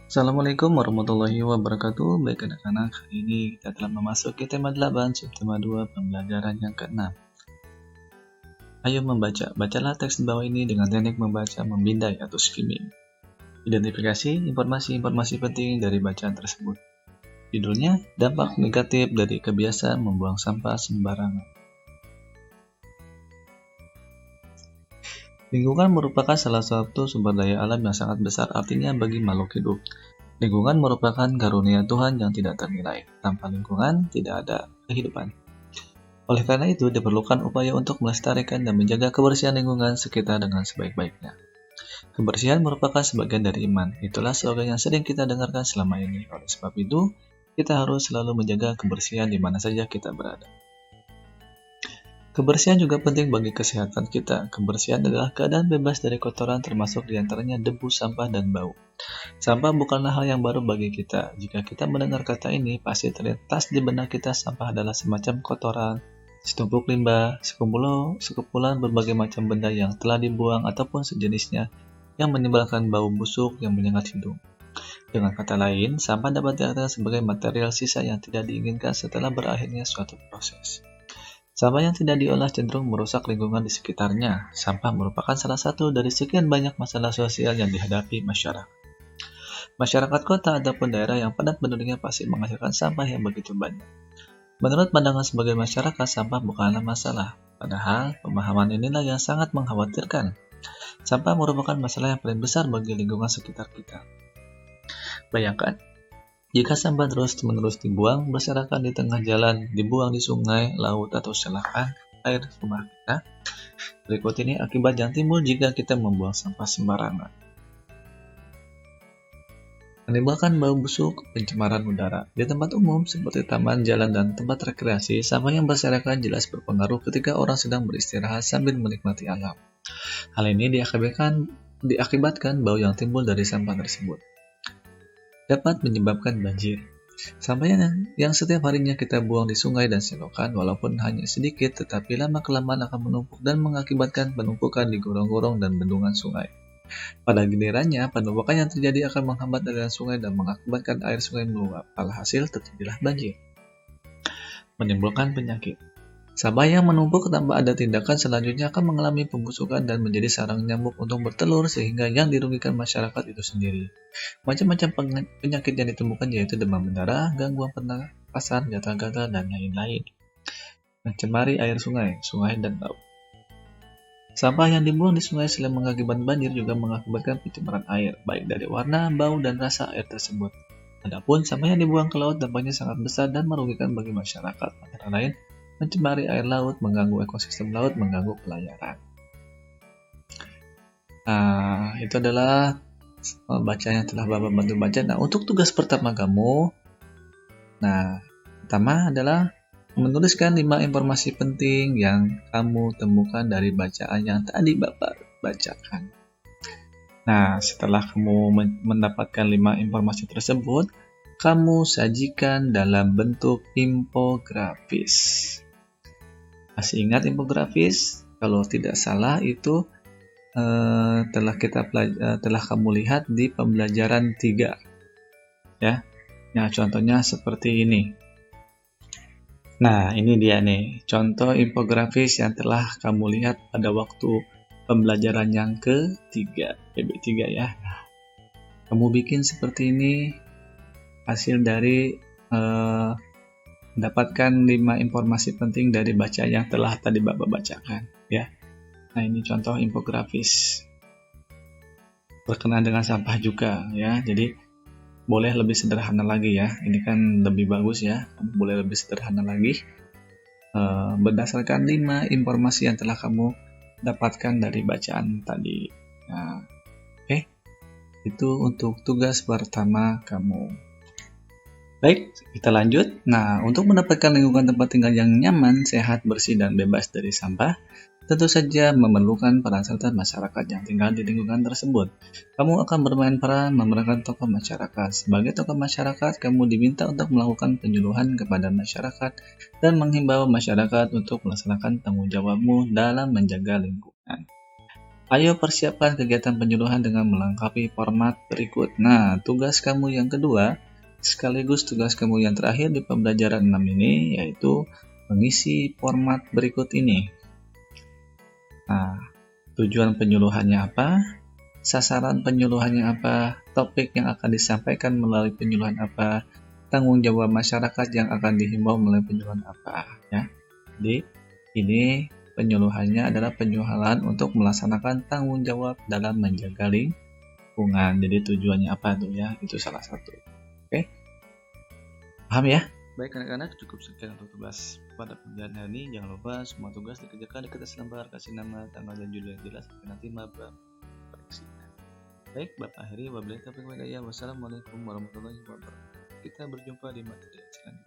Assalamualaikum warahmatullahi wabarakatuh. Baik anak-anak, hari ini kita telah memasuki tema 8, subtema 2, pembelajaran yang ke-6. Ayo membaca. Bacalah teks di bawah ini dengan teknik membaca, membindai atau skimming. Identifikasi informasi-informasi penting dari bacaan tersebut. Judulnya, dampak negatif dari kebiasaan membuang sampah sembarangan. Lingkungan merupakan salah satu sumber daya alam yang sangat besar artinya bagi makhluk hidup. Lingkungan merupakan karunia Tuhan yang tidak ternilai. Tanpa lingkungan, tidak ada kehidupan. Oleh karena itu, diperlukan upaya untuk melestarikan dan menjaga kebersihan lingkungan sekitar dengan sebaik-baiknya. Kebersihan merupakan sebagian dari iman. Itulah slogan yang sering kita dengarkan selama ini. Oleh sebab itu, kita harus selalu menjaga kebersihan di mana saja kita berada. Kebersihan juga penting bagi kesehatan kita. Kebersihan adalah keadaan bebas dari kotoran termasuk diantaranya debu, sampah, dan bau. Sampah bukanlah hal yang baru bagi kita. Jika kita mendengar kata ini, pasti terlintas di benak kita sampah adalah semacam kotoran, setumpuk limbah, sekumpulan berbagai macam benda yang telah dibuang ataupun sejenisnya yang menimbulkan bau busuk yang menyengat hidung. Dengan kata lain, sampah dapat diartikan sebagai material sisa yang tidak diinginkan setelah berakhirnya suatu proses. Sampah yang tidak diolah cenderung merusak lingkungan di sekitarnya. Sampah merupakan salah satu dari sekian banyak masalah sosial yang dihadapi masyarakat. Masyarakat kota ataupun daerah yang padat penduduknya pasti menghasilkan sampah yang begitu banyak. Menurut pandangan sebagian masyarakat, sampah bukanlah masalah. Padahal, pemahaman inilah yang sangat mengkhawatirkan. Sampah merupakan masalah yang paling besar bagi lingkungan sekitar kita. Bayangkan, jika sampah terus-menerus dibuang berserakan di tengah jalan, dibuang di sungai, laut, atau selokan air rumah kita. Berikut ini akibat yang timbul jika kita membuang sampah sembarangan. Menimbulkan bau busuk, pencemaran udara. Di tempat umum seperti taman, jalan, dan tempat rekreasi, sampah yang berserakan jelas berpengaruh ketika orang sedang beristirahat sambil menikmati alam. Hal ini diakibatkan bau yang timbul dari sampah tersebut. Dapat menyebabkan banjir. Sampah yang setiap harinya kita buang di sungai dan selokan, walaupun hanya sedikit, tetapi lama-kelamaan akan menumpuk dan mengakibatkan penumpukan di gorong-gorong dan bendungan sungai. Pada gilirannya, penumpukan yang terjadi akan menghambat aliran sungai dan mengakibatkan air sungai meluap. Alhasil terjadilah banjir. Menimbulkan penyakit. Sampah yang menumpuk tanpa ada tindakan selanjutnya akan mengalami pembusukan dan menjadi sarang nyamuk untuk bertelur sehingga yang dirugikan masyarakat itu sendiri. Macam-macam penyakit yang ditemukan yaitu demam berdarah, gangguan pernapasan, gatal-gatal, dan lain-lain. Mencemari air sungai, dan laut. Sampah yang dibuang di sungai selain mengakibatkan banjir juga mengakibatkan pencemaran air, baik dari warna, bau, dan rasa air tersebut. Adapun sampah yang dibuang ke laut dampaknya sangat besar dan merugikan bagi masyarakat, antara lain mencemari air laut, mengganggu ekosistem laut, mengganggu pelayaran. Itu adalah bacaan yang telah Bapak bantu baca. Nah, untuk tugas pertama kamu, pertama adalah menuliskan 5 informasi penting yang kamu temukan dari bacaan yang tadi Bapak bacakan. Nah, setelah kamu mendapatkan 5 informasi tersebut, kamu sajikan dalam bentuk infografis. Masih ingat infografis? Kalau tidak salah itu telah kamu lihat di pembelajaran 3. Ya. Nah, contohnya seperti ini. Nah, ini dia nih, contoh infografis yang telah kamu lihat pada waktu pembelajaran yang ke-3, PB3 ya. Nah, kamu bikin seperti ini, hasil dari mendapatkan 5 informasi penting dari bacaan yang telah tadi Bapak bacakan ya. Nah, ini contoh infografis berkenaan dengan sampah juga ya. Jadi boleh lebih sederhana lagi ya. Ini kan lebih bagus ya. Boleh lebih sederhana lagi berdasarkan 5 informasi yang telah kamu dapatkan dari bacaan tadi. Nah, oke. Itu untuk tugas pertama kamu. Baik, kita lanjut. Nah, untuk mendapatkan lingkungan tempat tinggal yang nyaman, sehat, bersih, dan bebas dari sampah, tentu saja memerlukan peran serta masyarakat yang tinggal di lingkungan tersebut. Kamu akan bermain peran memerankan tokoh masyarakat. Sebagai tokoh masyarakat, kamu diminta untuk melakukan penyuluhan kepada masyarakat dan menghimbau masyarakat untuk melaksanakan tanggung jawabmu dalam menjaga lingkungan. Ayo persiapkan kegiatan penyuluhan dengan melengkapi format berikut. Nah, tugas kamu yang kedua sekaligus tugas kamu yang terakhir di pembelajaran 6 ini yaitu mengisi format berikut ini. Nah, tujuan penyuluhannya apa? Sasaran penyuluhannya apa? Topik yang akan disampaikan melalui penyuluhan apa? Tanggung jawab masyarakat yang akan dihimbau melalui penyuluhan apa? Ya. Jadi, ini penyuluhannya adalah penyuluhan untuk melaksanakan tanggung jawab dalam menjaga lingkungan. Jadi tujuannya apa tuh ya? Itu salah satu. Oke? Paham ya? Baik anak-anak, cukup sekian untuk tugas pada pembelajaran hari ini. Jangan lupa semua tugas dikerjakan di kertas lembar, kasih nama, tanggal, dan judul yang jelas, sampai nanti maba koreksinya. Baik, Bapak akhiri wabillahi taufiq wal hidayah. Wassalamualaikum warahmatullahi wabarakatuh. Kita berjumpa di materi selanjutnya.